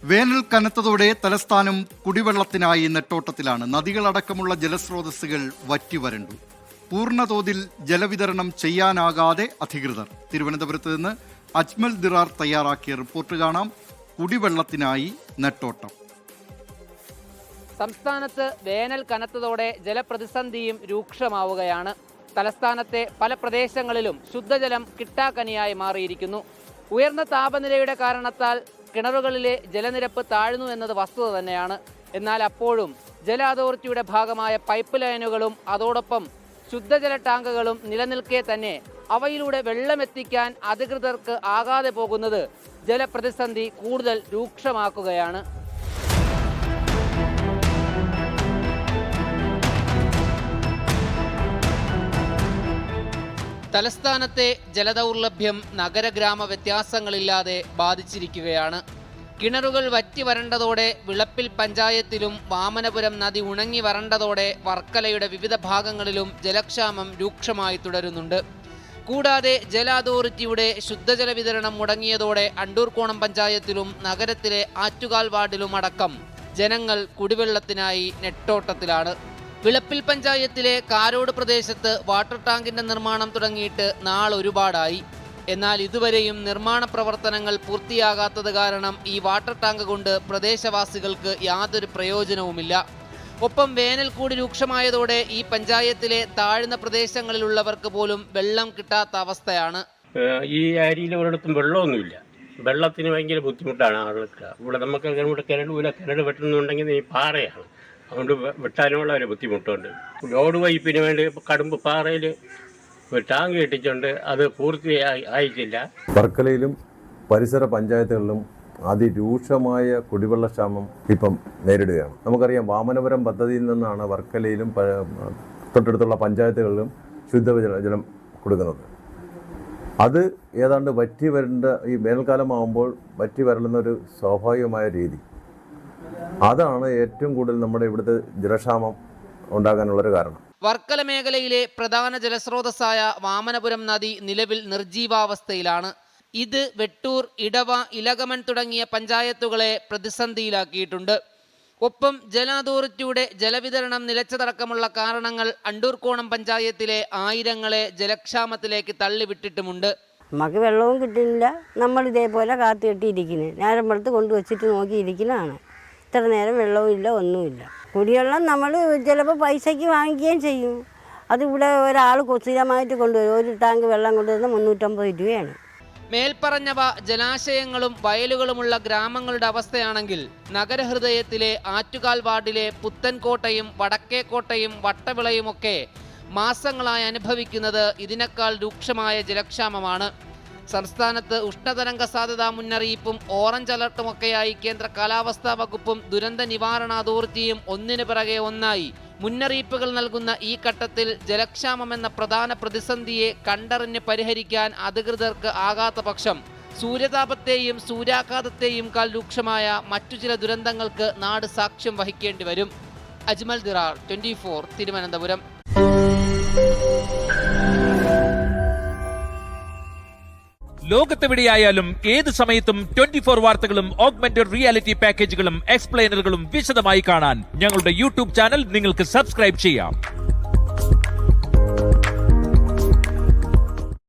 വേനൽ കനത്തതോടെ തലസ്ഥാനം കുടിവെള്ളത്തിനായി നെട്ടോട്ടത്തിലാണ്. നദികളടക്കമുള്ള ജലസ്രോതസ്സുകൾ വറ്റിവരണ്ടു. പൂർണ്ണതോതിൽ ജലവിതരണം ചെയ്യാനാകാതെ അധികൃതർ. തിരുവനന്തപുരത്ത് നിന്ന് അജ്മൽ ദിറാർ തയ്യാറാക്കിയ റിപ്പോർട്ട് കാണാം. കുടിവെള്ളത്തിനായി നെട്ടോട്ടം. സംസ്ഥാനത്ത് വേനൽ കനത്തതോടെ ജലപ്രതിസന്ധിയും രൂക്ഷമാവുകയാണ്. തലസ്ഥാനത്തെ പല പ്രദേശങ്ങളിലും ശുദ്ധജലം കിട്ടാക്കനിയായി മാറിയിരിക്കുന്നു. ഉയർന്ന താപനിലയുടെ കാരണത്താൽ കിണറുകളിലെ ജലനിരപ്പ് താഴ്ന്നു എന്നത് വസ്തുത തന്നെയാണ്. എന്നാൽ അപ്പോഴും ജല അതോറിറ്റിയുടെ ഭാഗമായ പൈപ്പ് ലൈനുകളും അതോടൊപ്പം ശുദ്ധജല ടാങ്കുകളും നിലനിൽക്കെ തന്നെ അവയിലൂടെ വെള്ളമെത്തിക്കാൻ അധികൃതർക്ക് ആകാതെ പോകുന്നത് ജലപ്രതിസന്ധി കൂടുതൽ രൂക്ഷമാക്കുകയാണ്. തലസ്ഥാനത്തെ ജലദൗർലഭ്യം നഗരഗ്രാമ വ്യത്യാസങ്ങളില്ലാതെ ബാധിച്ചിരിക്കുകയാണ്. കിണറുകൾ വറ്റി വരണ്ടതോടെ വിളപ്പിൽ പഞ്ചായത്തിലും വാമനപുരം നദി ഉണങ്ങി വരണ്ടതോടെ വർക്കലയുടെ വിവിധ ഭാഗങ്ങളിലും ജലക്ഷാമം രൂക്ഷമായി തുടരുന്നുണ്ട്. കൂടാതെ ജല അതോറിറ്റിയുടെ ശുദ്ധജല വിതരണം മുടങ്ങിയതോടെ അണ്ടൂർക്കോണം പഞ്ചായത്തിലും നഗരത്തിലെ ആറ്റുകാൽ വാർഡിലും അടക്കം ജനങ്ങൾ കുടിവെള്ളത്തിനായി നെട്ടോട്ടത്തിലാണ്. വിളപ്പിൽ പഞ്ചായത്തിലെ കാരോട് പ്രദേശത്ത് വാട്ടർ ടാങ്കിന്റെ നിർമ്മാണം തുടങ്ങിയിട്ട് നാളൊരുപാടായി. എന്നാൽ ഇതുവരെയും നിർമ്മാണ പ്രവർത്തനങ്ങൾ പൂർത്തിയാകാത്തത് കാരണം ഈ വാട്ടർ ടാങ്ക് കൊണ്ട് പ്രദേശവാസികൾക്ക് യാതൊരു പ്രയോജനവുമില്ല. ഒപ്പം വേനൽ കൂടി രൂക്ഷമായതോടെ ഈ പഞ്ചായത്തിലെ താഴ്ന്ന പ്രദേശങ്ങളിലുള്ളവർക്ക് പോലും വെള്ളം കിട്ടാത്ത അവസ്ഥയാണ്. ഈ ഏരിയയിൽ ഒരിടത്തും വെള്ളമൊന്നുമില്ല. വെള്ളത്തിന് ഭയങ്കര ബുദ്ധിമുട്ടാണ് ആളുകൾക്ക്. ഇവിടെ നമുക്ക് കിണറ് വെട്ടുന്നുണ്ടെങ്കിൽ ഈ പാറയാണ്, അതുകൊണ്ട് വെട്ടാനുള്ള ഒരു ബുദ്ധിമുട്ടുണ്ട്. ലോഡ് പൈപ്പിന് വേണ്ടി കടുമ്പ് പാറയിൽ ഒരു ടാങ്ക് കെട്ടിച്ചുണ്ട്, അത് പൂർത്തിയായിട്ടില്ല. വർക്കലയിലും പരിസര പഞ്ചായത്തുകളിലും അതിരൂക്ഷമായ കുടിവെള്ളക്ഷാമം ഇപ്പം നേരിടുകയാണ്. നമുക്കറിയാം, വാമനപുരം പദ്ധതിയിൽ നിന്നാണ് വർക്കലയിലും തൊട്ടടുത്തുള്ള പഞ്ചായത്തുകളിലും ശുദ്ധജലം കൊടുക്കുന്നത്. അത് ഏതാണ്ട് വറ്റി വരേണ്ട ഈ വേനൽക്കാലമാകുമ്പോൾ വറ്റി വരളുന്നൊരു സ്വാഭാവികമായ രീതി. അതാണ് ഏറ്റവും കൂടുതൽ നമ്മുടെ ഇവിടുത്തെ ജലക്ഷാമം ഉണ്ടാകാനുള്ളൊരു കാരണം. വർക്കല മേഖലയിലെ പ്രധാന ജലസ്രോതസ്സായ വാമനപുരം നദി നിലവിൽ നിർജീവാവസ്ഥയിലാണ്. ഇത് വെട്ടൂർ, ഇടവ, ഇലകമൺ തുടങ്ങിയ പഞ്ചായത്തുകളെ പ്രതിസന്ധിയിലാക്കിയിട്ടുണ്ട്. ഒപ്പം ജല അതോറിറ്റിയുടെ ജലവിതരണം നിലച്ചതടക്കമുള്ള കാരണങ്ങൾ അണ്ടൂർക്കോണം പഞ്ചായത്തിലെ ആയിരങ്ങളെ ജലക്ഷാമത്തിലേക്ക് തള്ളിവിട്ടിട്ടുമുണ്ട്. നമുക്ക് വെള്ളവും കിട്ടുന്നില്ല. നമ്മൾ ഇതേപോലെ കാത്തു കെട്ടിയിരിക്കുന്നത്, നേരം വെളുത്ത് കൊണ്ടുവച്ചിട്ട് നോക്കിയിരിക്കുന്നതാണ്. ഇത്ര നേരം വെള്ളവും ഇല്ല, ഒന്നുമില്ല. കുടിവെള്ളം നമ്മൾ ചിലപ്പോൾ പൈസയ്ക്ക് വാങ്ങിക്കുകയും ചെയ്യും. അതിവിടെ ഒരാൾ സ്ഥിരമായിട്ട് കൊണ്ടുവരും. ഒരു ടാങ്ക് വെള്ളം കൊണ്ടുവരുന്നത് 350 രൂപയാണ്. മേൽപ്പറഞ്ഞവ ജലാശയങ്ങളും വയലുകളുമുള്ള ഗ്രാമങ്ങളുടെ അവസ്ഥയാണെങ്കിൽ നഗരഹൃദയത്തിലെ ആറ്റുകാൽ വാർഡിലെ പുത്തൻകോട്ടയും വടക്കേക്കോട്ടയും വട്ടവിളയുമൊക്കെ മാസങ്ങളായി അനുഭവിക്കുന്നത് ഇതിനേക്കാൾ രൂക്ഷമായ ജലക്ഷാമമാണ്. സംസ്ഥാനത്ത് ഉഷ്ണതരംഗ സാധ്യതാ മുന്നറിയിപ്പും ഓറഞ്ച് അലർട്ടുമൊക്കെയായി കേന്ദ്ര കാലാവസ്ഥാ വകുപ്പും ദുരന്ത നിവാരണ അതോറിറ്റിയും ഒന്നിനു പിറകെ ഒന്നായി മുന്നറിയിപ്പുകൾ നൽകുന്ന ഈ ഘട്ടത്തിൽ ജലക്ഷാമം എന്ന പ്രധാന പ്രതിസന്ധിയെ കണ്ടറിഞ്ഞ് പരിഹരിക്കാൻ അധികൃതർക്ക് ആകാത്ത പക്ഷം സൂര്യതാപത്തെയും സൂര്യാഘാതത്തെയും കാൽ രൂക്ഷമായ മറ്റു ചില ദുരന്തങ്ങൾക്ക് നാട് സാക്ഷ്യം വഹിക്കേണ്ടി വരും. അജ്മൽ ദിറാർ, 24, തിരുവനന്തപുരം. ലോകത്തെവിടെയായാലും ഏത് സമയത്തും 24 വാർത്തകളും ഓഗ്മെന്റഡ് റിയാലിറ്റി പാക്കേജുകളും എക്സ്പ്ലെയിനറുകളും വിശദമായി കാണാൻ ഞങ്ങളുടെ യൂട്യൂബ് ചാനൽ നിങ്ങൾക്ക് സബ്സ്ക്രൈബ് ചെയ്യാം.